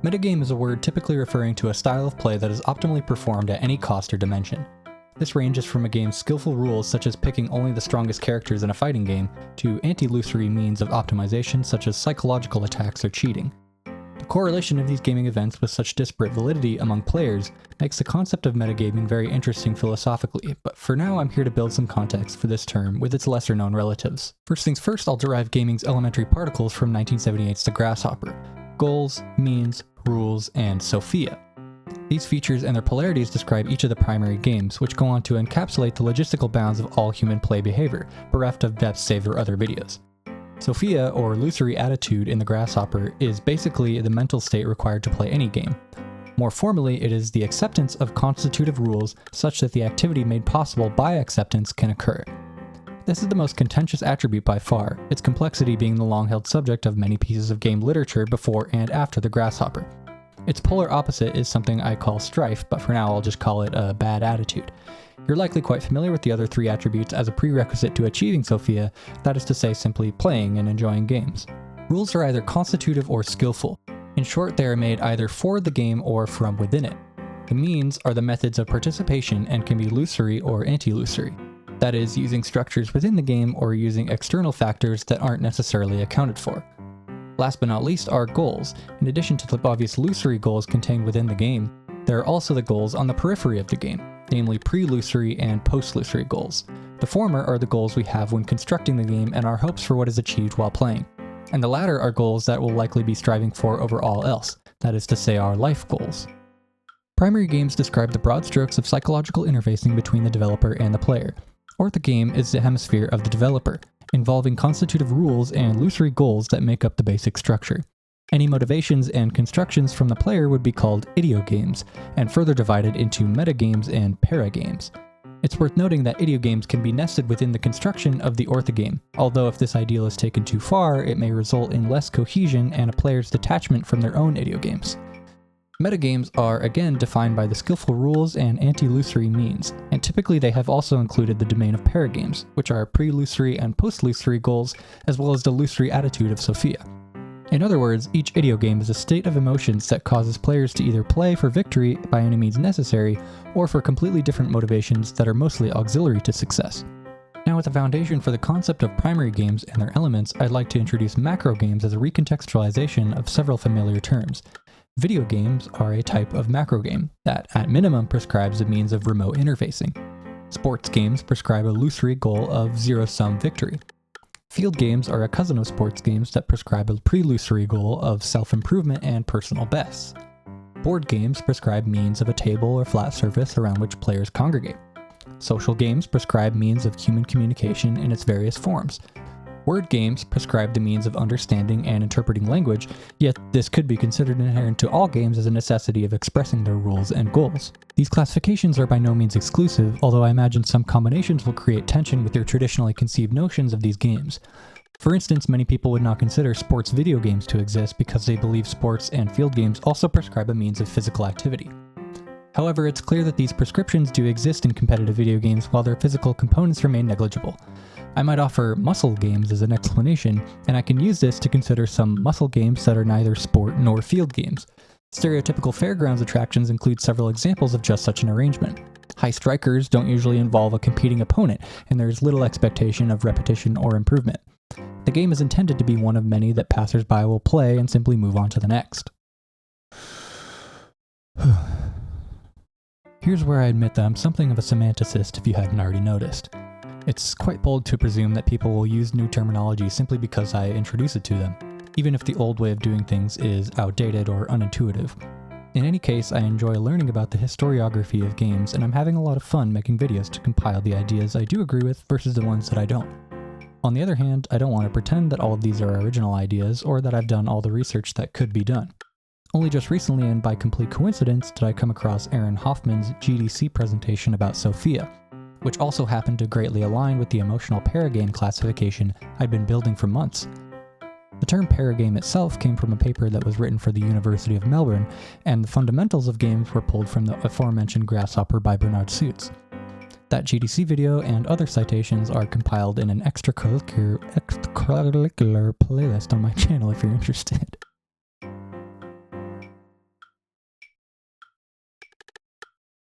Metagame is a word typically referring to a style of play that is optimally performed at any cost or dimension. This ranges from a game's skillful rules such as picking only the strongest characters in a fighting game, to anti-illusory means of optimization such as psychological attacks or cheating. The correlation of these gaming events with such disparate validity among players makes the concept of metagaming very interesting philosophically, but for now I'm here to build some context for this term with its lesser-known relatives. First things first, I'll derive gaming's elementary particles from 1978's The Grasshopper: goals, means, rules, and Sophia. These features and their polarities describe each of the primary games, which go on to encapsulate the logistical bounds of all human play behavior, bereft of depth save for other videos. Sophia, or illusory attitude in The Grasshopper, is basically the mental state required to play any game. More formally, it is the acceptance of constitutive rules such that the activity made possible by acceptance can occur. This is the most contentious attribute by far, its complexity being the long-held subject of many pieces of game literature before and after The Grasshopper. Its polar opposite is something I call strife, but for now I'll just call it a bad attitude. You're likely quite familiar with the other three attributes as a prerequisite to achieving Sophia, that is to say simply playing and enjoying games. Rules are either constitutive or skillful. In short, they are made either for the game or from within it. The means are the methods of participation and can be illusory or anti-illusory. That is, using structures within the game or using external factors that aren't necessarily accounted for. Last but not least are goals. In addition to the obvious illusory goals contained within the game, there are also the goals on the periphery of the game, namely pre-illusory and post-illusory goals. The former are the goals we have when constructing the game and our hopes for what is achieved while playing. And the latter are goals that we'll likely be striving for over all else, that is to say our life goals. Primary games describe the broad strokes of psychological interfacing between the developer and the player. Orthogame is the hemisphere of the developer, involving constitutive rules and illusory goals that make up the basic structure. Any motivations and constructions from the player would be called idiogames, and further divided into metagames and paragames. It's worth noting that idiogames can be nested within the construction of the orthogame, although if this ideal is taken too far, it may result in less cohesion and a player's detachment from their own idiogames. Metagames are again defined by the skillful rules and anti-illusory means, and typically they have also included the domain of paragames, which are pre-illusory and post-illusory goals, as well as the illusory attitude of Sophia. In other words, each idiogame is a state of emotions that causes players to either play for victory by any means necessary, or for completely different motivations that are mostly auxiliary to success. Now, with the foundation for the concept of primary games and their elements, I'd like to introduce macro games as a recontextualization of several familiar terms. Video games are a type of macro game that, at minimum, prescribes a means of remote interfacing. Sports games prescribe a illusory goal of zero-sum victory. Field games are a cousin of sports games that prescribe a pre-illusory goal of self-improvement and personal bests. Board games prescribe means of a table or flat surface around which players congregate. Social games prescribe means of human communication in its various forms. Word games prescribe the means of understanding and interpreting language, yet this could be considered inherent to all games as a necessity of expressing their rules and goals. These classifications are by no means exclusive, although I imagine some combinations will create tension with your traditionally conceived notions of these games. For instance, many people would not consider sports video games to exist because they believe sports and field games also prescribe a means of physical activity. However, it's clear that these prescriptions do exist in competitive video games while their physical components remain negligible. I might offer muscle games as an explanation, and I can use this to consider some muscle games that are neither sport nor field games. Stereotypical fairgrounds attractions include several examples of just such an arrangement. High strikers don't usually involve a competing opponent, and there is little expectation of repetition or improvement. The game is intended to be one of many that passersby will play and simply move on to the next. Here's where I admit that I'm something of a semanticist if you hadn't already noticed. It's quite bold to presume that people will use new terminology simply because I introduce it to them, even if the old way of doing things is outdated or unintuitive. In any case, I enjoy learning about the historiography of games, and I'm having a lot of fun making videos to compile the ideas I do agree with versus the ones that I don't. On the other hand, I don't want to pretend that all of these are original ideas or that I've done all the research that could be done. Only just recently, and by complete coincidence, did I come across Aaron Hoffman's GDC presentation about Sophia, which also happened to greatly align with the emotional paragame classification I'd been building for months. The term paragame itself came from a paper that was written for the University of Melbourne, and the fundamentals of games were pulled from the aforementioned Grasshopper by Bernard Suits. That GDC video and other citations are compiled in an extracurricular playlist on my channel if you're interested.